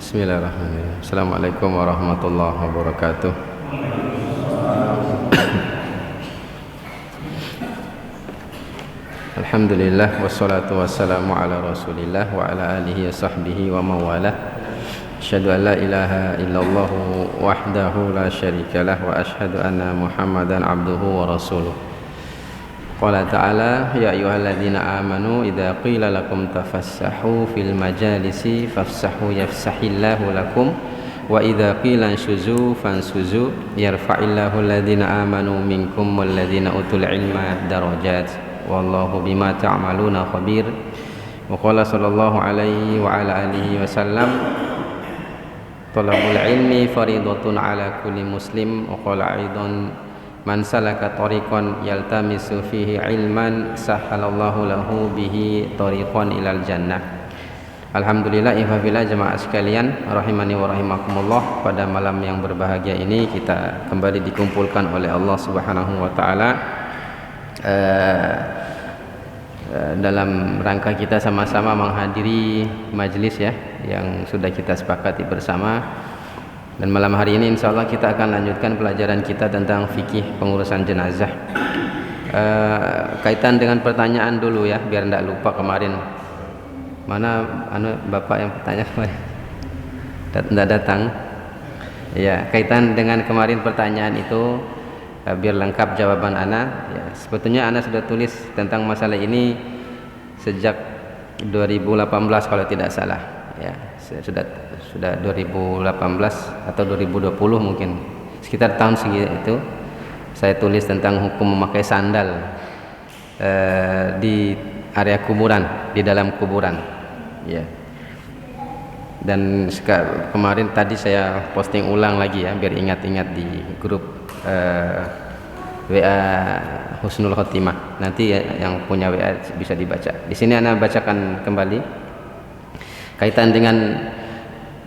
Bismillahirrahmanirrahim. Assalamualaikum warahmatullahi wabarakatuh. Alhamdulillah wassalatu wassalamu ala Rasulillah wa ala alihi wa sahbihi wa mawalah. Asyhadu an la ilaha illallah wahdahu la syarikalah wa asyhadu anna Muhammadan abduhu wa rasuluh. Qala ta'ala ya ayyuhalladzina amanu idza qila lakum tafassahu fil majalisi fafsahu yafsahillahu lakum wa idza qila anshuzu fansuzu yarfa'illahu alladzina amanu minkum walladzina utul ilma darajat wallahu bima ta'maluna khabir. Wa qala sallallahu alaihi wa ala alihi wasallam talabul ilmi fariidatun ala kulli muslim. Wa qala aidan man salaka tariqan yaltamisu fihi ilman sahalallahu lahu bihi tariqan ilal jannah. Alhamdulillah ihfazillah jemaah sekalian rahimani wa rahimakumullah. Pada malam yang berbahagia ini kita kembali dikumpulkan oleh Allah Subhanahu wa taala dalam rangka kita sama-sama menghadiri majelis ya yang sudah kita sepakati bersama. Dan malam hari ini insyaallah kita akan lanjutkan pelajaran kita tentang fikih pengurusan jenazah. Kaitan dengan pertanyaan dulu ya, biar tidak lupa kemarin. Mana Bapak yang bertanya kemarin? Tidak datang. Ya, kaitan dengan kemarin pertanyaan itu biar lengkap jawaban ana. Ya, sebetulnya ana sudah tulis tentang masalah ini sejak 2018 kalau tidak salah. Ya, sudah 2018 atau 2020 mungkin sekitar tahun segitu saya tulis tentang hukum memakai sandal di area kuburan, di dalam kuburan ya. Dan kemarin tadi saya posting ulang lagi ya biar ingat-ingat di grup WA Husnul Khotimah. Nanti ya, yang punya WA bisa dibaca. Di sini ana bacakan kembali kaitan dengan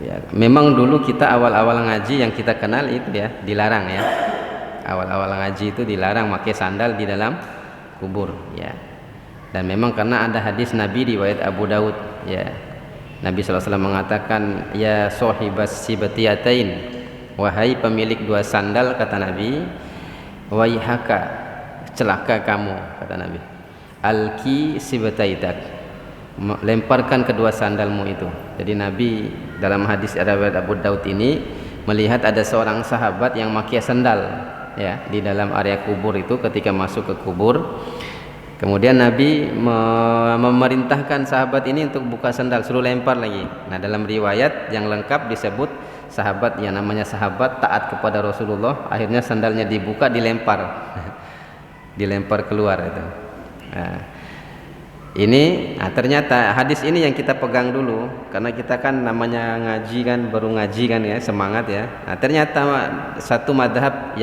ya, memang dulu kita awal-awal ngaji yang kita kenal itu ya dilarang ya. Awal-awal ngaji itu dilarang pakai sandal di dalam kubur ya. Dan memang karena ada hadis Nabi riwayat Abu Daud ya. Nabi SAW mengatakan ya sohibas sibatiyatain, wahai pemilik dua sandal kata Nabi, waihaka celaka kamu kata Nabi, alki sibataitak, lemparkan kedua sandalmu itu. Jadi Nabi dalam hadis riwayat Abu Daud ini melihat ada seorang sahabat yang memakai sandal ya di dalam area kubur itu ketika masuk ke kubur. Kemudian Nabi memerintahkan sahabat ini untuk buka sandal, suruh lempar lagi. Nah, dalam riwayat yang lengkap disebut sahabat yang namanya sahabat taat kepada Rasulullah, akhirnya sandalnya dibuka, dilempar. Dilempar keluar itu. Nah, ini ternyata hadis ini yang kita pegang dulu karena kita kan namanya ngaji kan, baru ngaji kan ya, semangat ya. Nah, ternyata satu madhab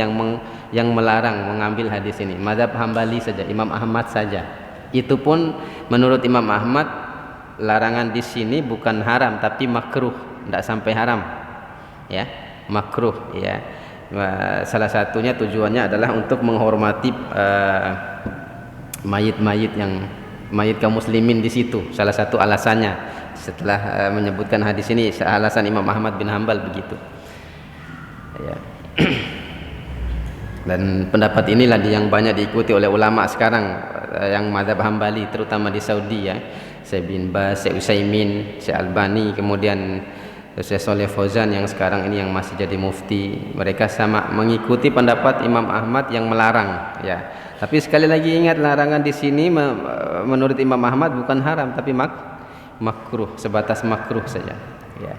yang melarang mengambil hadis ini, madhab Hambali saja, Imam Ahmad saja. Itu pun menurut Imam Ahmad larangan di sini bukan haram tapi makruh, tidak sampai haram ya, makruh ya. Salah satunya tujuannya adalah untuk menghormati mayit-mayit yang mayit kaum muslimin di situ. Salah satu alasannya setelah menyebutkan hadis ini, alasan Imam Ahmad bin Hambal begitu. Ya. Dan pendapat inilah yang banyak diikuti oleh ulama sekarang yang mazhab Hambali, terutama di Saudi ya. Syekh bin Baz, Syekh Utsaimin, Syekh Albani, kemudian Syekh Shalih Fauzan yang sekarang ini yang masih jadi mufti. Mereka sama mengikuti pendapat Imam Ahmad yang melarang ya. Tapi sekali lagi ingat, larangan di sini menurut Imam Ahmad bukan haram tapi makruh, sebatas makruh saja ya.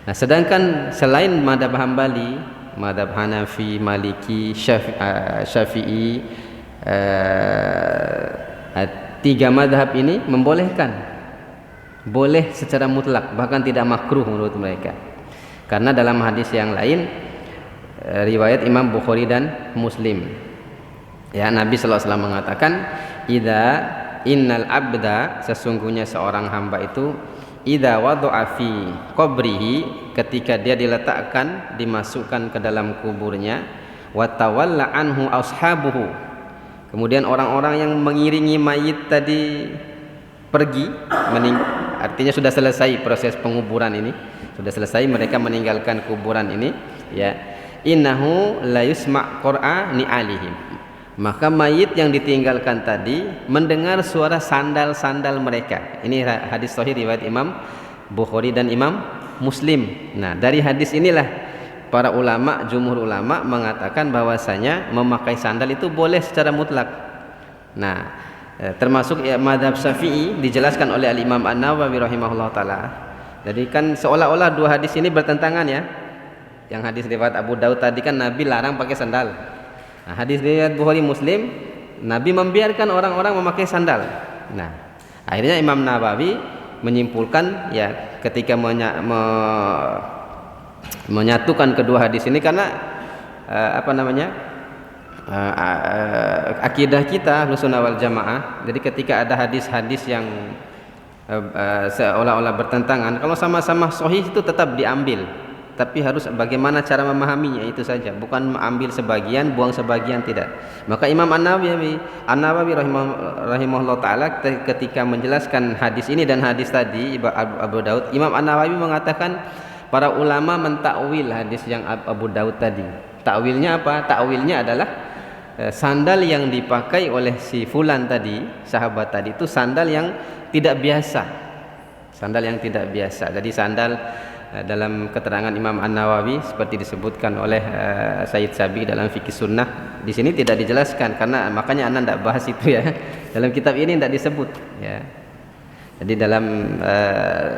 Nah, sedangkan selain mazhab Hambali, mazhab Hanafi, Maliki, Syafi'i, tiga mazhab ini membolehkan, boleh secara mutlak, bahkan tidak makruh menurut mereka. Karena dalam hadis yang lain riwayat Imam Bukhari dan Muslim ya, Nabi SAW mengatakan innal abda, sesungguhnya seorang hamba itu idza wada'a fi qabrihi, ketika dia diletakkan, dimasukkan ke dalam kuburnya, wa tawalla anhu ashabuhu, kemudian orang-orang yang mengiringi mayit tadi pergi, artinya sudah selesai proses penguburan ini, sudah selesai mereka meninggalkan kuburan ini, ya. Innahu la yusma' qur'ani alihim. Maka mayit yang ditinggalkan tadi mendengar suara sandal-sandal mereka. Ini hadis sahih riwayat Imam Bukhari dan Imam Muslim. Nah, dari hadis inilah para ulama, jumhur ulama mengatakan bahwasanya memakai sandal itu boleh secara mutlak. Nah, termasuk ya mazhab Syafi'i dijelaskan oleh Al-Imam An-Nawawi rahimahullah taala. Jadi kan seolah-olah dua hadis ini bertentangan ya. Yang hadis riwayat Abu Daud tadi kan Nabi larang pakai sandal. Nah, hadis riwayat Bukhari Muslim Nabi membiarkan orang-orang memakai sandal. Nah, akhirnya Imam Nawawi menyimpulkan ya ketika menyatukan kedua hadis ini karena akidah kita Ahlussunnah wal Jamaah. Jadi ketika ada hadis-hadis yang seolah-olah bertentangan, kalau sama-sama sahih itu tetap diambil, tapi harus bagaimana cara memahaminya itu saja, bukan ambil sebagian buang sebagian, tidak. Maka Imam An-Nawawi rahimahullah taala ketika menjelaskan hadis ini dan hadis tadi Abu Daud, Imam An-Nawawi mengatakan para ulama mentakwil hadis yang Abu Daud tadi. Takwilnya apa? Takwilnya adalah sandal yang dipakai oleh si fulan tadi, sahabat tadi, itu sandal yang tidak biasa. Sandal yang tidak biasa. Jadi sandal dalam keterangan Imam An-Nawawi seperti disebutkan oleh Sayyid Sabiq dalam Fikih Sunnah, di sini tidak dijelaskan karena makanya Anda tidak bahas itu ya. Dalam kitab ini tidak disebut ya. Jadi dalam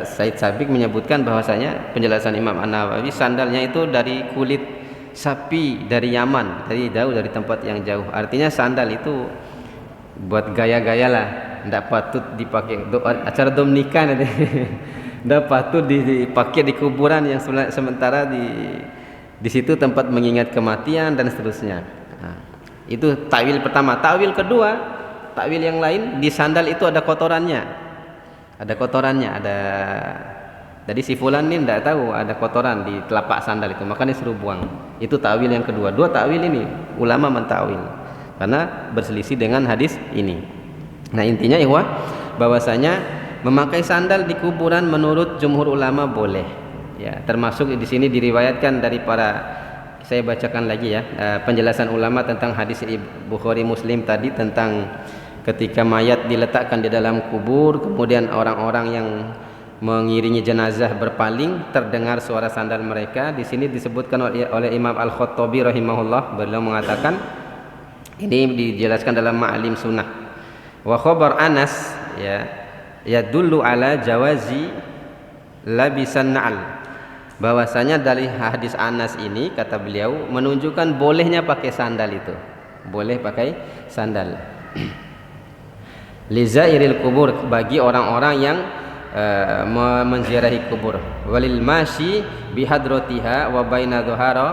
Sayyid Sabiq menyebutkan bahwasanya penjelasan Imam An-Nawawi sandalnya itu dari kulit sapi dari Yaman, dari jauh, dari tempat yang jauh. Artinya sandal itu buat gaya-gaya lah, tidak patut dipakai acara dom nikah nanti. Tidak patut dipakai di kuburan yang sementara di situ tempat mengingat kematian dan seterusnya. Nah, itu takwil pertama. Takwil kedua, takwil yang lain, di sandal itu ada kotorannya. Ada kotorannya, ada. Jadi si fulan ini tidak tahu ada kotoran di telapak sandal itu, makanya suruh buang. Itu takwil yang kedua. Dua takwil ini ulama mentakwil karena berselisih dengan hadis ini. Nah, intinya ikhwah bahwasanya memakai sandal di kuburan menurut jumhur ulama boleh. Ya, termasuk di sini diriwayatkan dari saya bacakan lagi ya, penjelasan ulama tentang hadis Bukhari Muslim tadi tentang ketika mayat diletakkan di dalam kubur, kemudian orang-orang yang mengiringi jenazah berpaling, terdengar suara sandal mereka. Di sini disebutkan oleh Imam Al-Khattabi rahimahullah, beliau mengatakan ini dijelaskan dalam Ma'alim Sunnah. Wa khabar Anas ya dulu ala jawazi labisan na'al, bahwasanya dari hadis Anas ini kata beliau menunjukkan bolehnya pakai sandal itu, boleh pakai sandal lizairil kubur, bagi orang-orang yang menziarahi kubur, walil masyi bihadratiha wa baina dhuhara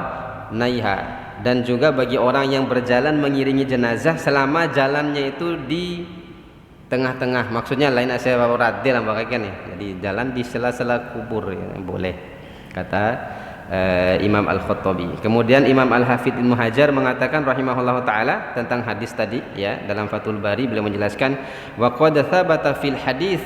naiha, dan juga bagi orang yang berjalan mengiringi jenazah selama jalannya itu di tengah-tengah, maksudnya lain asal radil kan ya. Jadi jalan di sela-sela kubur ya, boleh kata Imam Al-Khattabi. Kemudian Imam Al-Hafidz Ibnu Hajar mengatakan rahimahullah taala tentang hadis tadi ya, dalam Fathul Bari beliau menjelaskan wa qad tsabata fil hadis,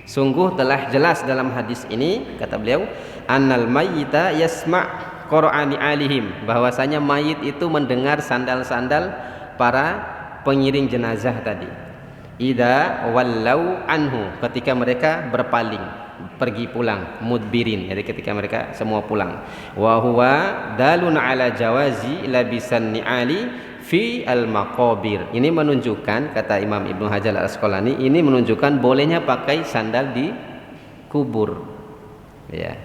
sungguh telah jelas dalam hadis ini kata beliau annal mayyita yasma' qur'ani alihim, bahwasanya mayit itu mendengar sandal-sandal para pengiring jenazah tadi. Ida wallau anhu, ketika mereka berpaling pergi pulang, mudbirin, jadi ketika mereka semua pulang. Wa huwa dalun ala jawazi labisan ni'ali fi al-maqabir. Ini menunjukkan, kata Imam Ibnu Hajar Al-Asqalani, ini menunjukkan bolehnya pakai sandal di kubur. Ya.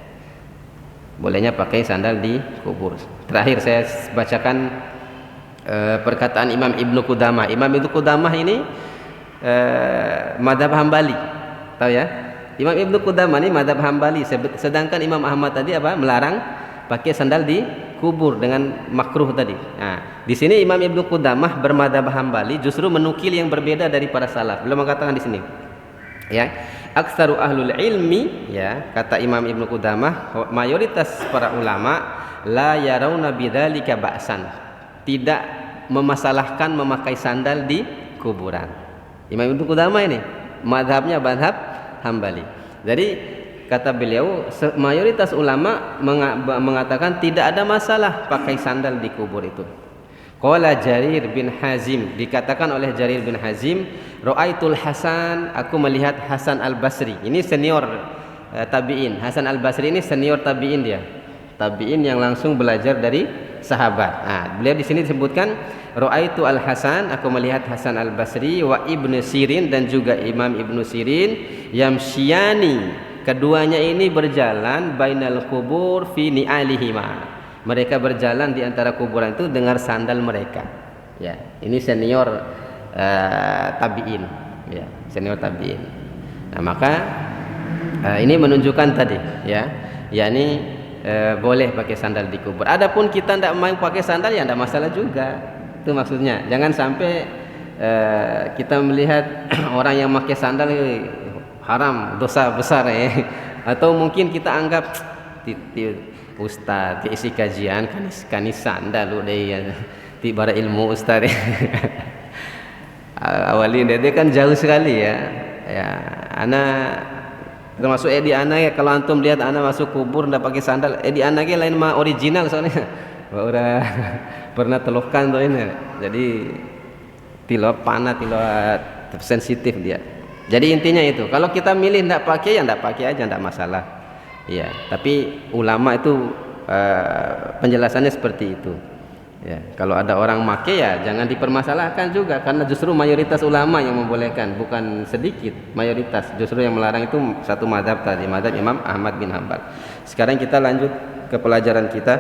Bolehnya pakai sandal di kubur. Terakhir saya bacakan perkataan Imam Ibnu Qudamah. Imam Ibnu Qudamah ini madhab Hambali, tahu ya? Imam Ibnu Qudamah ini madhab Hambali, sedangkan Imam Ahmad tadi melarang pakai sandal di kubur dengan makruh tadi. Nah, di sini Imam Ibnu Qudamah bermadhab Hambali justru menukil yang berbeda dari para salaf. Beliau mengatakan di sini, ya, aktsaru ahlul ilmi, ya, kata Imam Ibnu Qudamah, mayoritas para ulama la yarawna bidzalika ba'san, tidak memasalahkan memakai sandal di kuburan. Imam Ibnu Qudamah ini madhabnya madhab Hambali. Jadi kata beliau, mayoritas ulama mengatakan tidak ada masalah pakai sandal di kubur itu. Qala Jarir bin Hazim, dikatakan oleh Jarir bin Hazim, Ra'aitul Hasan, aku melihat Hasan Al-Basri. Ini senior tabi'in. Hasan Al-Basri ini senior tabi'in dia. Tabi'in yang langsung belajar dari sahabat. Nah, beliau di sini disebutkan Ra'aitu Al-Hasan, aku melihat Hasan Al-Basri wa Ibnu Sirin dan juga Imam Ibnu Sirin yamsyani, keduanya ini berjalan bainal kubur fi ni'alihima. Mereka berjalan di antara kuburan itu dengan sandal mereka. Ya, ini senior tabi'in, ya, senior tabi'in. Nah, maka ini menunjukkan tadi, ya, yakni boleh pakai sandal di kubur. Adapun kita tidak mau pakai sandal ya tidak masalah juga. Itu maksudnya. Jangan sampai kita melihat orang yang pakai sandal haram, dosa besar ya. Atau mungkin kita anggap ustaz isi kajian kanis sandal lu deh ya. Tibara ilmu ustaz. Awalin dia kan jauh sekali ya. Ya, ana termasuk di ana ya, kalau antum lihat ana masuk kubur ndak pakai sandal, di ana ge lain mah original soalnya. Udah pernah telukan tuh ini. Jadi tilap panah, tilap sensitif dia. Jadi intinya itu, kalau kita milih ndak pakai ya ndak pakai aja, ndak masalah. Ya, tapi ulama itu penjelasannya seperti itu. Ya, kalau ada orang make ya jangan dipermasalahkan juga, karena justru mayoritas ulama yang membolehkan, bukan sedikit, mayoritas. Justru yang melarang itu satu mazhab tadi, mazhab Imam Ahmad bin Hanbal. Sekarang kita lanjut ke pelajaran kita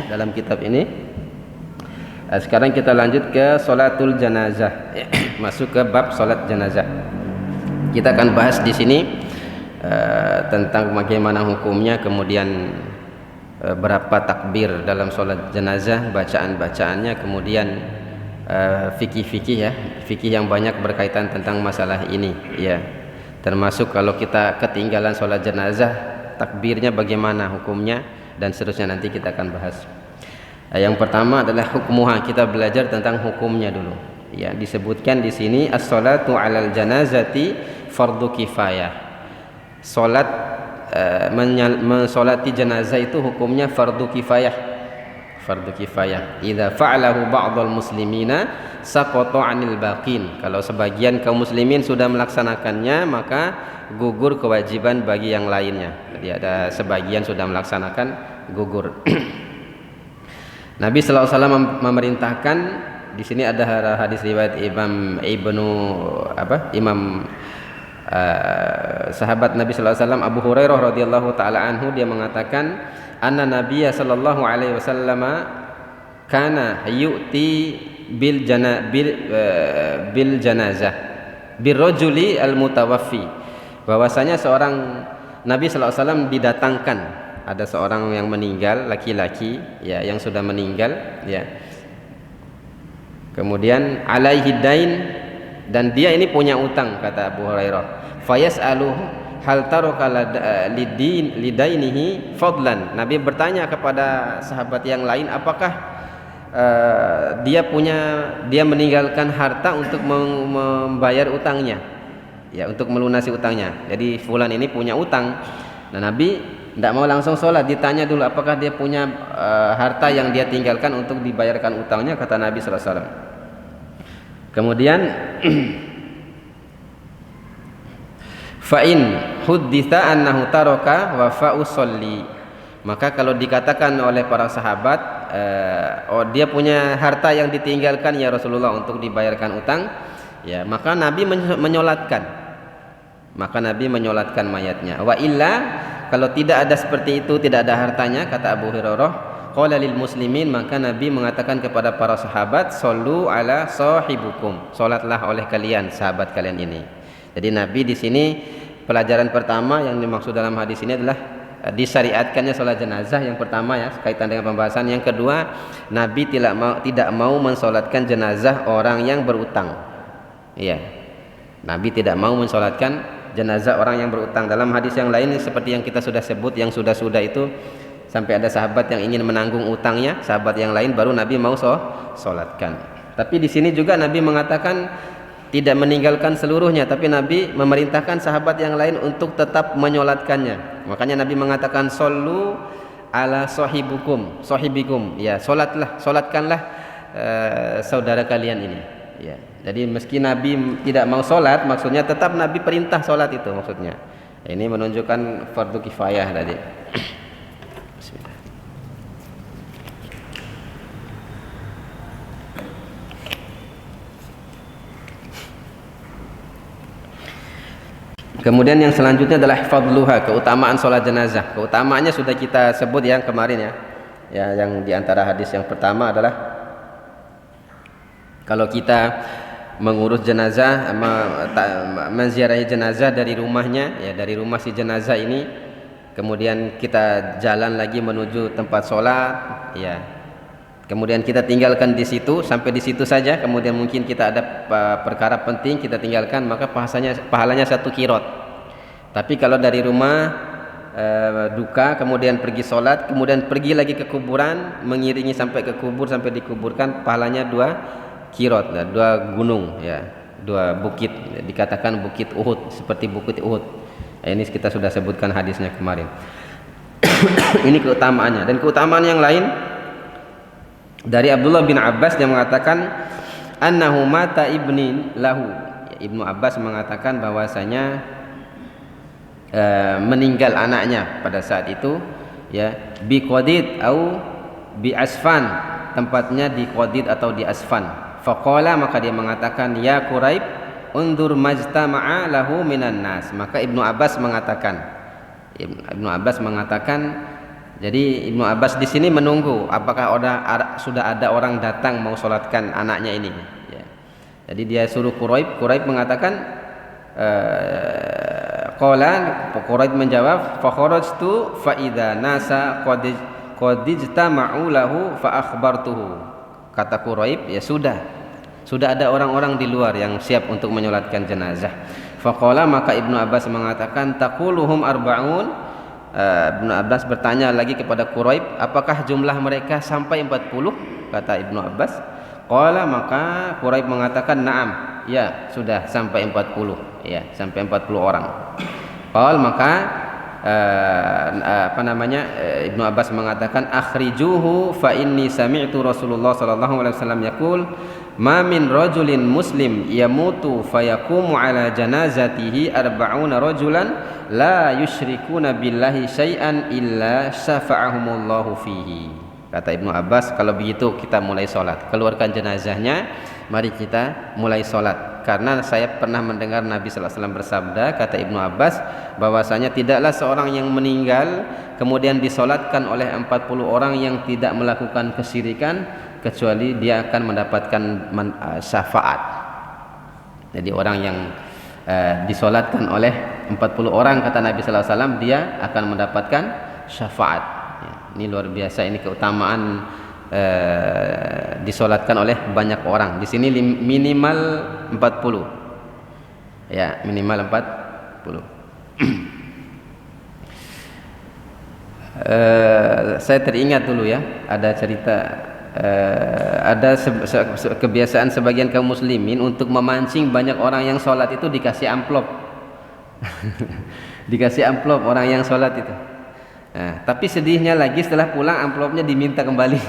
dalam kitab ini. Sekarang kita lanjut ke sholatul janazah. Masuk ke bab sholat janazah. Kita akan bahas di sini tentang bagaimana hukumnya, kemudian berapa takbir dalam sholat jenazah, bacaan-bacaannya, kemudian fikih-fikih ya, fikih yang banyak berkaitan tentang masalah ini ya. Termasuk kalau kita ketinggalan sholat jenazah, takbirnya bagaimana hukumnya, dan seterusnya nanti kita akan bahas. Yang pertama adalah hukmuha, kita belajar tentang hukumnya dulu. Ya, disebutkan di sini as-sholatu 'alal janazati fardu kifayah. Salat mensolati jenazah itu hukumnya fardu kifayah. Fardu kifayah. Idza fa'alahu ba'dul muslimina saqata 'anil baqin. Kalau sebagian kaum muslimin sudah melaksanakannya, maka gugur kewajiban bagi yang lainnya. Jadi ada sebagian sudah melaksanakan, gugur. Nabi sallallahu alaihi wasallam memerintahkan, di sini ada hadis riwayat Imam sahabat Nabi sallallahu alaihi wasallam Abu Hurairah radhiyallahu taala anhu, dia mengatakan anna Nabiyya sallallahu alaihi wasallam kana yu'ti bil janazah birrajuli al mutawaffi, bahwasanya seorang Nabi sallallahu alaihi wasallam didatangkan, ada seorang yang meninggal, laki-laki ya, yang sudah meninggal ya, kemudian alaihi dain, dan dia ini punya utang, kata Abu Hurairah. Fayas'aluhu hal taraka lidainihi fadlan. Nabi bertanya kepada sahabat yang lain, apakah dia meninggalkan harta untuk membayar utangnya, ya, untuk melunasi utangnya. Jadi fulan ini punya utang. Nah, Nabi tidak mau langsung sholat, ditanya dulu apakah dia punya harta yang dia tinggalkan untuk dibayarkan utangnya, kata Nabi sallallahu alaihi wasallam. Kemudian fa'in hudditha annahu taraka wa fa'usolli, maka kalau dikatakan oleh para sahabat dia punya harta yang ditinggalkan ya Rasulullah untuk dibayarkan utang, ya, maka Nabi menyolatkan mayatnya. Wa illa, kalau tidak ada seperti itu, tidak ada hartanya, kata Abu Hurairah, qala lil muslimin, maka Nabi mengatakan kepada para sahabat, shollu ala sahibukum, salatlah oleh kalian, sahabat kalian ini. Jadi Nabi di sini, pelajaran pertama yang dimaksud dalam hadis ini adalah disyariatkannya salat jenazah, yang pertama ya, kaitan dengan pembahasan. Yang kedua, Nabi tidak mau mensolatkan jenazah orang yang berutang. Iya. Nabi tidak mau mensolatkan jenazah orang yang berutang. Dalam hadis yang lain seperti yang kita sudah sebut, yang sudah itu, sampai ada sahabat yang ingin menanggung utangnya, sahabat yang lain, baru Nabi mau solatkan. Tapi di sini juga Nabi mengatakan tidak meninggalkan seluruhnya, tapi Nabi memerintahkan sahabat yang lain untuk tetap menyolatkannya. Makanya Nabi mengatakan sallu ala sahibikum, ya, solatkanlah saudara kalian ini, ya. Jadi meski Nabi tidak mau solat, maksudnya tetap Nabi perintah solat itu maksudnya. Ini menunjukkan fardu kifayah tadi. Bismillah. Kemudian yang selanjutnya adalah fadluha, keutamaan sholat jenazah. Keutamaannya sudah kita sebut yang kemarin ya. Ya, yang diantara hadis yang pertama adalah kalau kita mengurus jenazah, menziarahi jenazah dari rumahnya, ya, dari rumah si jenazah ini, kemudian kita jalan lagi menuju tempat sholat, ya. Kemudian kita tinggalkan di situ sampai di situ saja. Kemudian mungkin kita ada perkara penting kita tinggalkan, maka pahalanya 1 kirot. Tapi kalau dari rumah duka, kemudian pergi sholat, kemudian pergi lagi ke kuburan, mengiringi sampai ke kubur, sampai dikuburkan, pahalanya 2 kirot, 2 gunung, ya, 2 bukit. Dikatakan bukit Uhud, seperti bukit Uhud. Ini kita sudah sebutkan hadisnya kemarin. Ini keutamaannya. Dan keutamaan yang lain dari Abdullah bin Abbas, yang mengatakan annahu mata ibnin lahu. Ibnu Abbas mengatakan bahwasanya meninggal anaknya pada saat itu, ya, bi Qadid au bi Asfan, tempatnya di Qadid atau di Asfan. Faqala, maka dia mengatakan, ya Quraib undur majtama'a lahu minan nas. Maka Ibnu Abbas mengatakan, jadi Ibnu Abbas di sini menunggu apakah sudah ada orang datang mau sholatkan anaknya ini, ya. Jadi dia suruh Quraib mengatakan, Quraib menjawab, fa kharajtu fa idza nasa qad ijtama'u lahu fa akhbartuhu. Kata Quraib, ya sudah ada orang-orang di luar yang siap untuk menyolatkan jenazah. Faqala, maka Ibnu Abbas mengatakan, taquluhum arba'un. Ibnu Abbas bertanya lagi kepada Quraib, apakah jumlah mereka sampai 40? Kata Ibnu Abbas. Qala, maka Quraib mengatakan, na'am, ya, sudah sampai 40, ya, sampai 40 orang. Qala, maka Ibnu Abbas mengatakan, akhrijuhu fa inni sami'tu Rasulullah sallallahu alaihi wasallam yaqul ma min rajulin muslim yamutu fayaqumu ala janazatihi arba'una rajulan la yusyrikuna billahi syai'an illa syafa'ahumullahu fihi. Kata Ibnu Abbas, kalau begitu kita mulai sholat, keluarkan jenazahnya, mari kita mulai sholat. Karena saya pernah mendengar Nabi sallallahu alaihi wasallam bersabda, kata Ibnu Abbas, bahwasanya tidaklah seorang yang meninggal kemudian disolatkan oleh 40 orang yang tidak melakukan kesyirikan, kecuali dia akan mendapatkan syafaat. Jadi orang yang disolatkan oleh 40 orang, kata Nabi sallallahu alaihi wasallam, dia akan mendapatkan syafaat, ya. Ini luar biasa, ini keutamaan disolatkan oleh banyak orang. Di sini minimal 40, ya, minimal 40. Saya teringat dulu, ya, ada cerita, ada kebiasaan sebagian kaum muslimin untuk memancing banyak orang yang sholat itu dikasih amplop. Dikasih amplop orang yang sholat itu. Nah, tapi sedihnya lagi setelah pulang amplopnya diminta kembali.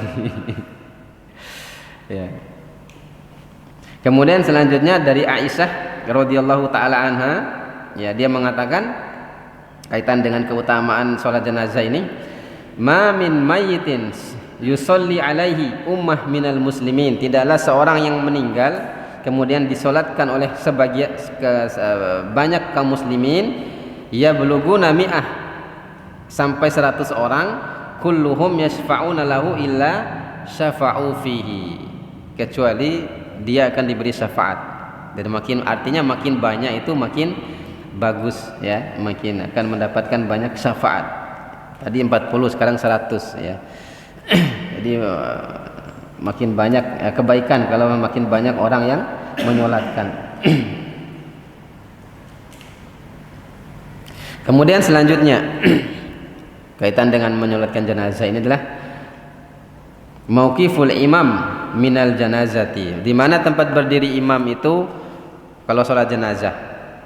Ya. Kemudian selanjutnya dari Aisyah radhiyallahu taala anha, ya, dia mengatakan kaitan dengan keutamaan sholat jenazah ini, ma min mayyitin yusolli alaihi ummah minal muslimin, tidaklah seorang yang meninggal kemudian disolatkan oleh banyak kaum muslimin, ya beluguna mi'ah, sampai 100 orang, kulluhum yashfa'una lahu illa syafa'u fihi, kecuali dia akan diberi syafaat. Dan artinya makin banyak itu makin bagus, ya, makin akan mendapatkan banyak syafaat. Tadi 40, sekarang 100, ya. Jadi makin banyak kebaikan kalau makin banyak orang yang menyolatkan. Kemudian selanjutnya kaitan dengan menyolatkan jenazah ini adalah mauqiful imam minal janazati, di mana tempat berdiri imam itu kalau sholat jenazah,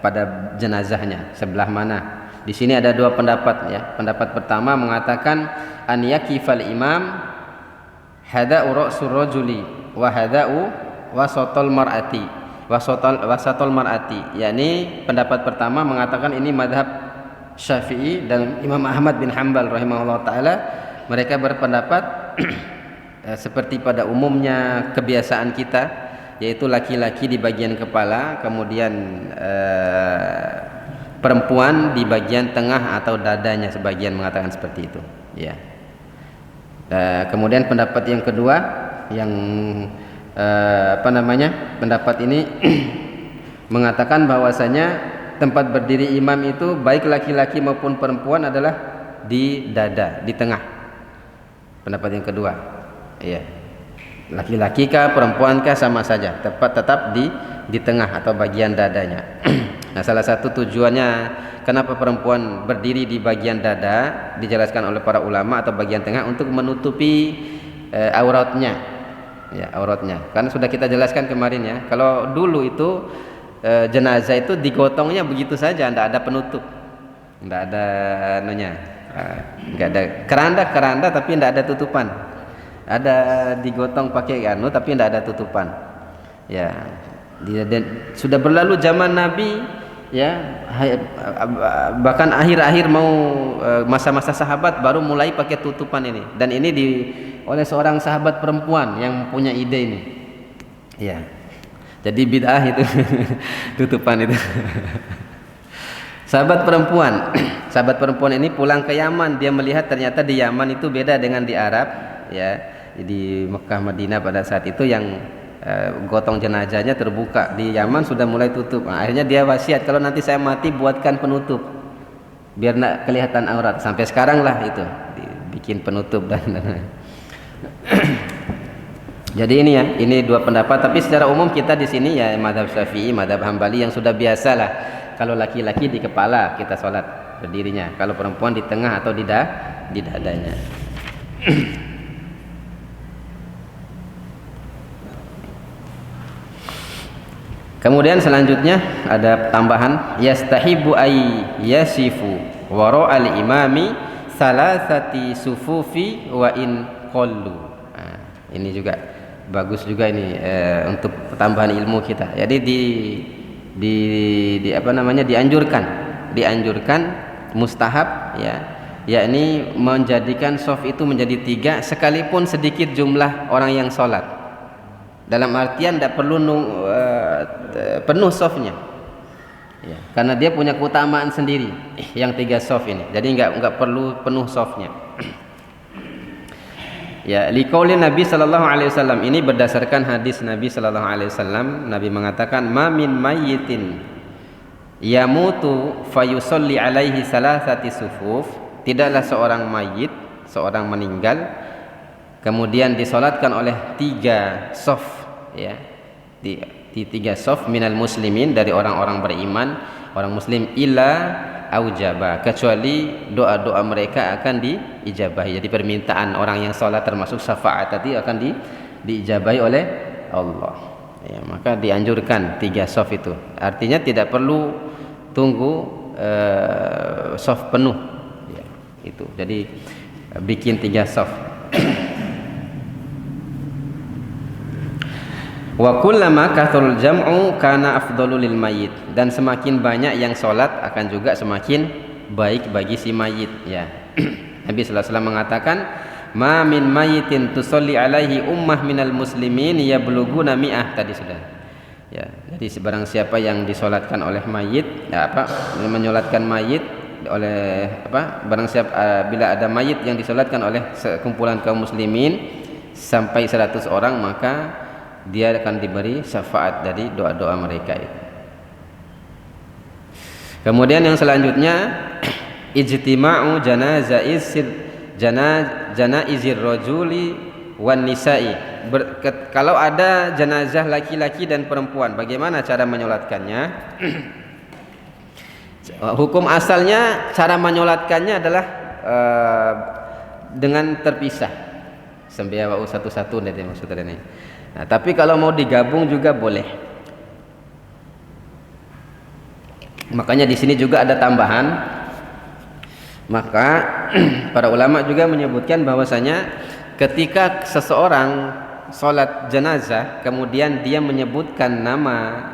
pada jenazahnya sebelah mana? Di sini ada dua pendapat ya. Pendapat pertama mengatakan an yakifal imam hada'u ra'sul rajuli wa hada'u wasatul mar'ati wasatul mar'ati, yakni pendapat pertama mengatakan ini madhab Syafi'i dan Imam Ahmad bin Hanbal rahimahullah ta'ala. Mereka berpendapat seperti pada umumnya kebiasaan kita, yaitu laki-laki di bagian kepala, kemudian perempuan di bagian tengah atau dadanya, sebagian mengatakan seperti itu ya. Kemudian pendapat yang kedua yang pendapat ini mengatakan bahwasanya tempat berdiri imam itu baik laki-laki maupun perempuan adalah di dada, di tengah. Pendapat yang kedua ya, laki-laki kah perempuan kah sama saja, tetap di tengah atau bagian dadanya. Nah, salah satu tujuannya kenapa perempuan berdiri di bagian dada dijelaskan oleh para ulama atau bagian tengah untuk menutupi auratnya. Ya, auratnya. Karena sudah kita jelaskan kemarin ya. Kalau dulu itu jenazah itu digotongnya begitu saja, tidak ada penutup. Tidak ada enggak ada keranda tapi tidak ada tutupan. Ada digotong pakai tapi tidak ada tutupan. Ya. Sudah berlalu zaman Nabi ya, bahkan akhir-akhir mau masa-masa sahabat baru mulai pakai tutupan ini, dan ini oleh seorang sahabat perempuan yang punya ide ini ya. Jadi bid'ah itu tutupan itu. Sahabat perempuan ini pulang ke Yaman, dia melihat ternyata di Yaman itu beda dengan di Arab ya. Di Mekah Madinah pada saat itu yang gotong jenazahnya terbuka, di Yaman sudah mulai tutup. Nah, akhirnya dia wasiat, kalau nanti saya mati buatkan penutup biar nak kelihatan aurat. Sampai sekarang lah itu dibikin penutup dan jadi ini ya, ini dua pendapat. Tapi secara umum kita di sini ya mazhab Syafi'i, mazhab Hambali yang sudah biasa lah. Kalau laki-laki di kepala kita sholat berdirinya, kalau perempuan di tengah atau di dadanya. Kemudian selanjutnya ada tambahan yastahibu ay yasifu wara'al imami salasati sufufi wa in qallu. Nah, ini juga bagus juga ini untuk tambahan ilmu kita. Jadi dianjurkan mustahab ya, yakni menjadikan shaf itu menjadi 3 sekalipun sedikit jumlah orang yang sholat. Dalam artian tidak perlu penuh shafnya ya, karena dia punya keutamaan sendiri yang 3 shaf ini. Jadi enggak perlu penuh shafnya. Ya, liqauli Nabi sallallahu alaihi wasallam, ini berdasarkan hadis Nabi sallallahu alaihi wasallam. Nabi mengatakan ma min mayyitin yamutu fayusalli alaihi salasati sufuf, tidaklah seorang mayit, seorang meninggal kemudian disolatkan oleh 3 shaf ya, di 3 shaf minal muslimin, dari orang-orang beriman, orang muslim, illa aujaba, kecuali doa-doa mereka akan diijabahi. Jadi permintaan orang yang sholat termasuk syafaat tadi akan diijabahi oleh Allah ya. Maka dianjurkan 3 shaf itu, artinya tidak perlu tunggu shaf penuh ya, itu. Jadi bikin 3 shaf. Wa kullama kathurul jam'u kana afdalu lil mayyit, dan semakin banyak yang sholat akan juga semakin baik bagi si mayit ya. Nabi sallallahu alaihi wasallam mengatakan ma min mayyitin tusalli alaihi ummah minal muslimin yablughuna mi'ah, tadi sudah ya. Jadi barang siapa yang disolatkan oleh mayit ya, menyolatkan mayit oleh barang siapa bila ada mayit yang disolatkan oleh sekumpulan kaum muslimin sampai 100 orang, maka dia akan diberi syafaat dari doa-doa mereka itu. Kemudian yang selanjutnya ijtima'u janaizir rajuli wan nisa'i. Kalau ada jenazah laki-laki dan perempuan, bagaimana cara menyolatkannya? Hukum asalnya cara menyolatkannya adalah dengan terpisah. Sembiawa'u satu-satu nanti maksudnya ini. Nah, tapi kalau mau digabung juga boleh. Makanya di sini juga ada tambahan. Maka para ulama juga menyebutkan bahwasanya ketika seseorang sholat jenazah kemudian dia menyebutkan nama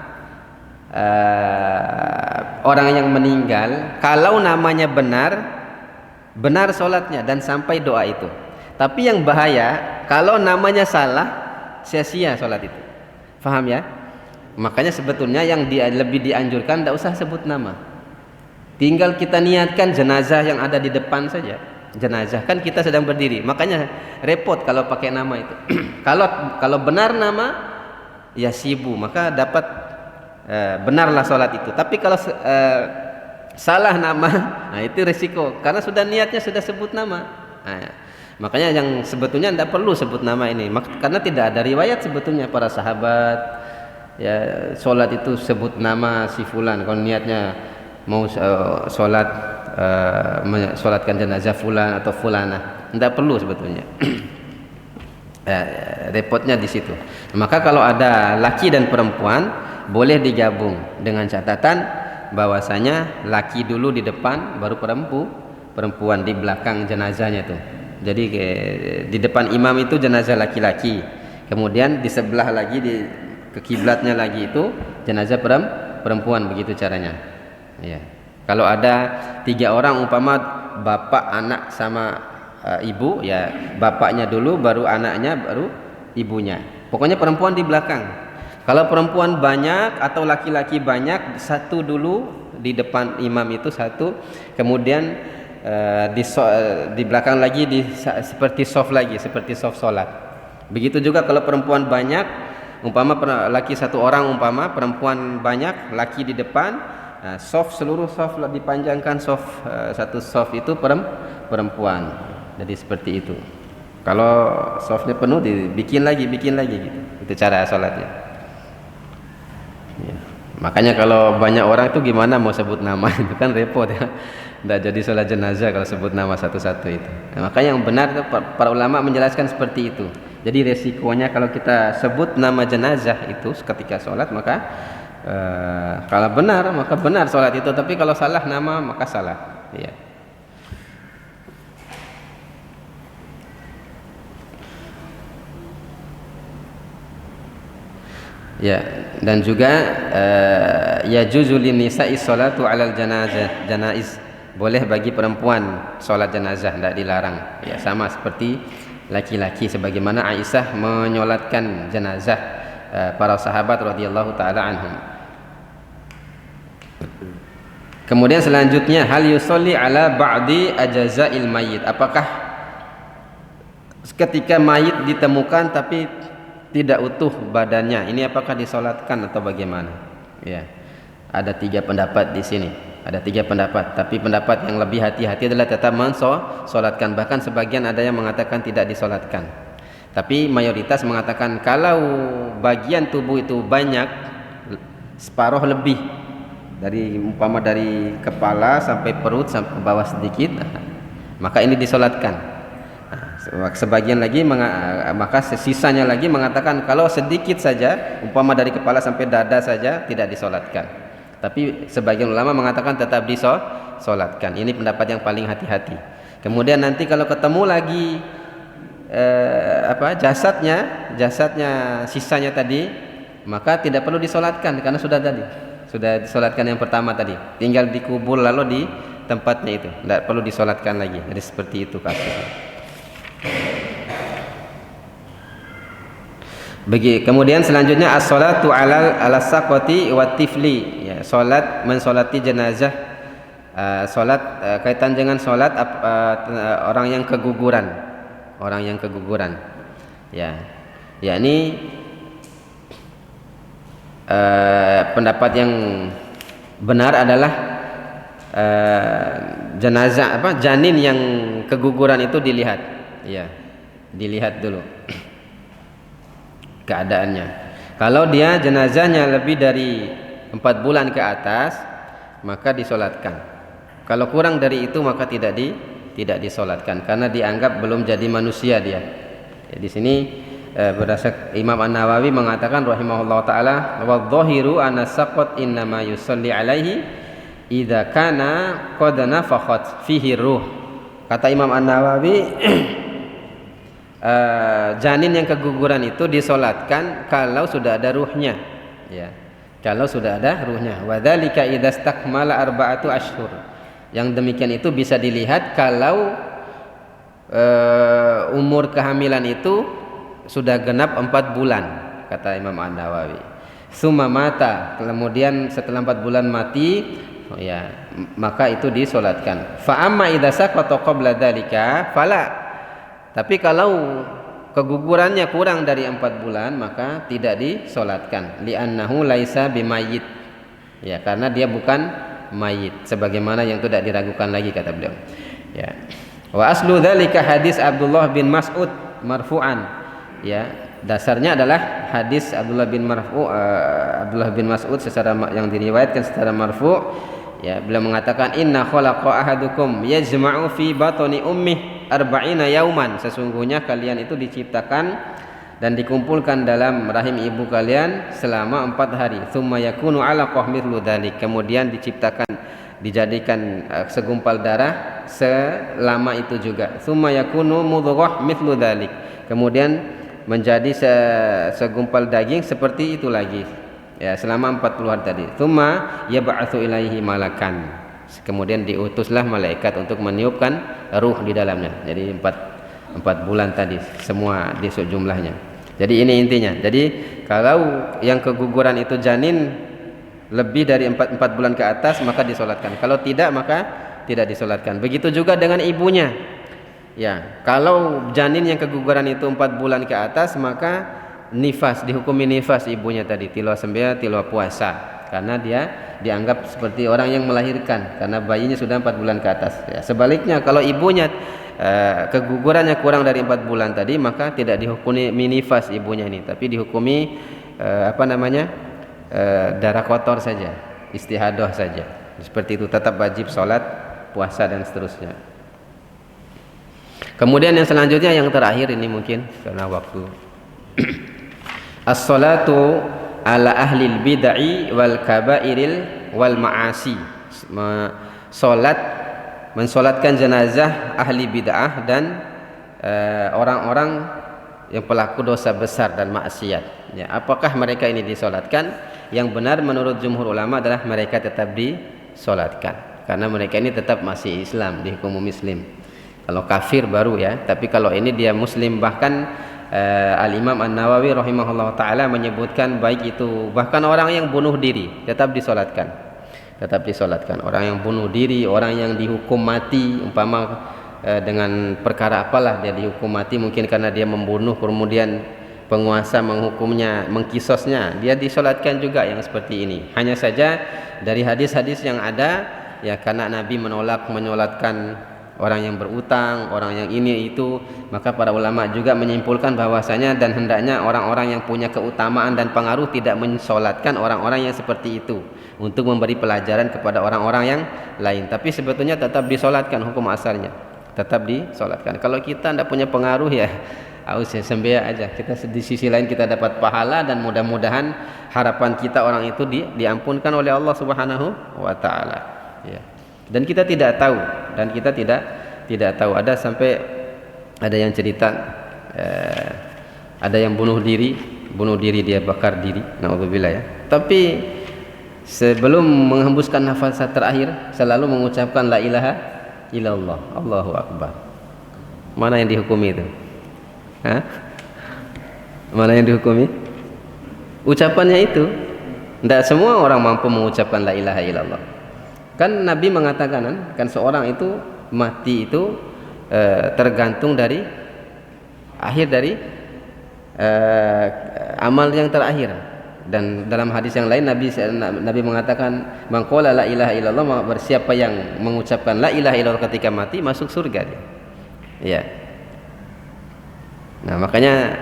orang yang meninggal, kalau namanya benar sholatnya dan sampai doa itu. Tapi yang bahaya kalau namanya salah, sia-sia sholat itu. Faham ya? Makanya sebetulnya yang lebih dianjurkan tidak usah sebut nama, tinggal kita niatkan jenazah yang ada di depan saja. Jenazah kan kita sedang berdiri, makanya repot kalau pakai nama itu. kalau benar nama ya sibu, maka dapat benarlah sholat itu. Tapi kalau salah nama, nah itu risiko karena sudah niatnya sudah sebut nama. Nah, makanya yang sebetulnya tidak perlu sebut nama ini, karena tidak ada riwayat sebetulnya para sahabat ya sholat itu sebut nama si fulan. Kalau niatnya mau sholat sholatkan jenazah fulan atau fulana, tidak perlu sebetulnya. Repotnya di situ. Maka kalau ada laki dan perempuan boleh digabung dengan catatan bahwasanya laki dulu di depan baru perempuan di belakang jenazahnya tuh. Jadi di depan imam itu jenazah laki-laki, kemudian di sebelah lagi ke kiblatnya lagi itu jenazah perempuan, begitu caranya. Ya. Kalau ada 3 orang umpama bapak, anak sama ibu, ya bapaknya dulu baru anaknya baru ibunya. Pokoknya perempuan di belakang. Kalau perempuan banyak atau laki-laki banyak, satu dulu di depan imam itu satu, kemudian di belakang lagi seperti soft lagi, seperti soft sholat. Begitu juga kalau perempuan banyak, umpama laki 1 orang, umpama perempuan banyak, laki di depan. Nah, seluruh soft dipanjangkan, satu soft itu perempuan. Jadi seperti itu. Kalau softnya penuh dibikin lagi gitu. Itu cara sholatnya. Ya. Makanya kalau banyak orang itu gimana mau sebut nama, itu kan repot ya. Tidak jadi sholat jenazah kalau sebut nama satu-satu itu. Nah, makanya yang benar itu para ulama menjelaskan seperti itu. Jadi resikonya kalau kita sebut nama jenazah itu ketika sholat, maka kalau benar maka benar sholat itu, tapi kalau salah nama maka salah. Ya. Ya, dan juga yajuzu linnisa'i sholatu 'alal janaiz. Boleh bagi perempuan sholat jenazah, tidak dilarang. Ya, sama seperti laki-laki sebagaimana Aisyah menyolatkan jenazah para sahabat radhiyallahu taala anhum. Kemudian selanjutnya, hal yusolli ala ba'di ajazail mayyit. Apakah ketika mayit ditemukan tapi tidak utuh badannya, ini apakah disolatkan atau bagaimana? Ya, ada 3 pendapat di sini. Ada 3 pendapat, tapi pendapat yang lebih hati-hati adalah tetap mensolatkan. Bahkan sebagian ada yang mengatakan tidak disolatkan. Tapi mayoritas mengatakan kalau bagian tubuh itu banyak, separuh lebih, dari umpama dari kepala sampai perut sampai ke bawah sedikit, maka ini disolatkan. Sebagian lagi maka sisanya lagi mengatakan kalau sedikit saja, umpama dari kepala sampai dada saja, tidak disolatkan. Tapi sebagian ulama mengatakan tetap disolatkan. Ini pendapat yang paling hati-hati. Kemudian nanti kalau ketemu lagi jasadnya sisanya tadi, maka tidak perlu disolatkan karena sudah disolatkan yang pertama tadi. Tinggal dikubur lalu di tempatnya itu, tidak perlu disolatkan lagi. Jadi seperti itu kasusnya. Kemudian selanjutnya as-sholatu ala saqati wa tifli, ya, salat mensolati jenazah, salat kaitan dengan salat orang yang keguguran, ya, yakni pendapat yang benar adalah jenazah janin yang keguguran itu dilihat, ya, dilihat dulu keadaannya. Kalau dia jenazahnya lebih dari 4 bulan ke atas, maka disolatkan. Kalau kurang dari itu maka tidak disolatkan karena dianggap belum jadi manusia dia. Ya, di sini berdasarkan Imam An-Nawawi mengatakan rahimahullah taala, wa dhahiru anna saqat innama yusalli alaihi idza kana qad nafakhat fihi ruh. Kata Imam An-Nawawi janin yang keguguran itu disolatkan kalau sudah ada ruhnya, ya, kalau sudah ada ruhnya. Wa dzalika idza istakmala arba'atu ashhur. Yang demikian itu bisa dilihat kalau umur kehamilan itu sudah genap 4 bulan, kata Imam An-Nawawi. Summa mata, kemudian setelah 4 bulan mati, ya, maka itu disolatkan. Fa amma idza saqata qabla dzalika fala. Tapi kalau kegugurannya kurang dari 4 bulan maka tidak disolatkan. Li'annahu laisa bimayyit. Ya, karena dia bukan mayit, sebagaimana yang tidak diragukan lagi, kata beliau. Ya. Wa aslu dzalika hadis Abdullah bin Mas'ud marfu'an. Ya, dasarnya adalah hadis Abdullah bin Mas'ud secara yang diriwayatkan secara marfu'. Ya, beliau mengatakan inna khalaqa ahadukum yajma'u fi batni ummih 40 yauman. Sesungguhnya kalian itu diciptakan dan dikumpulkan dalam rahim ibu kalian selama 4 hari. Tsumma yakunu 'alaqah mithlu dzalik. Kemudian dijadikan segumpal darah selama itu juga. Tsumma yakunu mudghah mithlu dzalik. Kemudian menjadi segumpal daging seperti itu lagi, ya, selama 40 hari tadi. Tsumma yab'atsu ilaihi malakan. Kemudian diutuslah malaikat untuk meniupkan ruh di dalamnya. Jadi 4 bulan tadi semua disuk jumlahnya. Jadi ini intinya. Jadi kalau yang keguguran itu janin lebih dari 4 bulan ke atas maka disolatkan. Kalau tidak maka tidak disolatkan. Begitu juga dengan ibunya. Ya, kalau janin yang keguguran itu 4 bulan ke atas maka nifas, dihukumi nifas ibunya tadi, tilwa sembelih, tilwa puasa, karena dia dianggap seperti orang yang melahirkan karena bayinya sudah 4 bulan ke atas. Ya, sebaliknya kalau ibunya kegugurannya kurang dari 4 bulan tadi maka tidak dihukumi nifas ibunya ini, tapi dihukumi darah kotor saja, istihadah saja. Seperti itu, tetap wajib sholat, puasa dan seterusnya. Kemudian yang selanjutnya, yang terakhir ini mungkin karena waktu. As-salatu ala ahlil bid'ah wal kaba'iril wal ma'asi. Mensolatkan jenazah ahli bid'ah dan orang-orang yang pelaku dosa besar dan maksiat. Ya, apakah mereka ini disolatkan? Yang benar menurut jumhur ulama adalah mereka tetap disolatkan, karena mereka ini tetap masih Islam, dihukum muslim. Kalau kafir baru, ya, tapi kalau ini dia muslim. Bahkan Al-Imam An-Nawawi rahimahullah ta'ala menyebutkan baik itu bahkan orang yang bunuh diri tetap disolatkan. Tetap disolatkan. Orang yang bunuh diri, orang yang dihukum mati, umpama dengan perkara apalah dia dihukum mati, mungkin karena dia membunuh kemudian penguasa menghukumnya, mengkisosnya, dia disolatkan juga yang seperti ini. Hanya saja dari hadis-hadis yang ada, ya, karena Nabi menyolatkan orang yang berutang, orang yang ini itu, maka para ulama juga menyimpulkan bahwasanya dan hendaknya orang-orang yang punya keutamaan dan pengaruh tidak mensolatkan orang-orang yang seperti itu untuk memberi pelajaran kepada orang-orang yang lain. Tapi sebetulnya tetap disolatkan, hukum asalnya tetap disolatkan. Kalau kita tidak punya pengaruh, ya sembahyang aja. Kita di sisi lain kita dapat pahala dan mudah-mudahan harapan kita orang itu diampunkan oleh Allah Subhanahu wa taala, ya. Dan kita tidak tahu, tidak tahu. Ada sampai ada yang cerita ada yang bunuh diri dia bakar diri, naudzubillah, ya. Tapi sebelum menghembuskan nafas terakhir selalu mengucapkan la ilaha illallah, Allahu akbar. Mana yang dihukumi itu? Hah? Mana yang dihukumi? Ucapannya itu. Tidak semua orang mampu mengucapkan la ilaha illallah. Kan Nabi mengatakan kan seorang itu mati itu tergantung dari akhir dari amal yang terakhir. Dan dalam hadis yang lain Nabi mengatakan man qala la ilaha illallah, bersiapa yang mengucapkan la ilaha illallah ketika mati masuk surga dia. Ya. Nah, makanya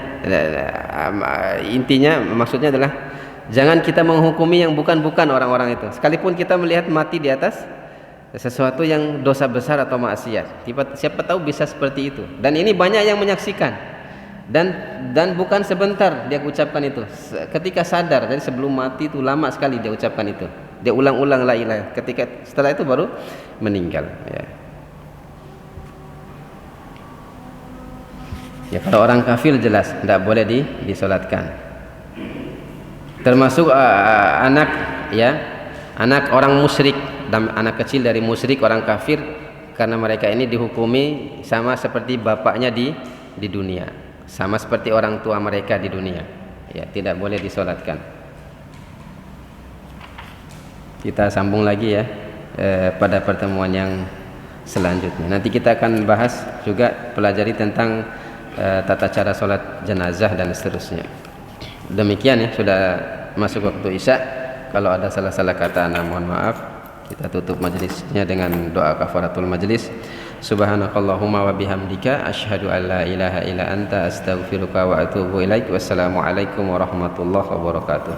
intinya maksudnya adalah jangan kita menghukumi yang bukan-bukan orang-orang itu. Sekalipun kita melihat mati di atas sesuatu yang dosa besar atau maksiat, siapa tahu bisa seperti itu. Dan ini banyak yang menyaksikan. Dan bukan sebentar dia ucapkan itu. Ketika sadar, jadi sebelum mati itu lama sekali dia ucapkan itu. dia ulang-ulang la ilaha, ketika setelah itu baru meninggal, ya. Ya, kalau orang kafir jelas tidak boleh disolatkan. Termasuk anak, ya, anak orang musyrik dan anak kecil dari musyrik, orang kafir, karena mereka ini dihukumi sama seperti bapaknya di dunia, sama seperti orang tua mereka di dunia, ya, tidak boleh disolatkan. Kita sambung lagi, ya, pada pertemuan yang selanjutnya. Nanti kita akan bahas juga, pelajari tentang tata cara sholat jenazah dan seterusnya. Demikian, ya, sudah masuk waktu isya. Kalau ada salah-salah kata, mohon maaf. Kita tutup majelisnya dengan doa kafaratul majelis. Subhanakallahumma wa bihamdika asyhadu an la ilaha illa anta astaghfiruka wa atubu ilaik. Wassalamualaikum warahmatullahi wabarakatuh.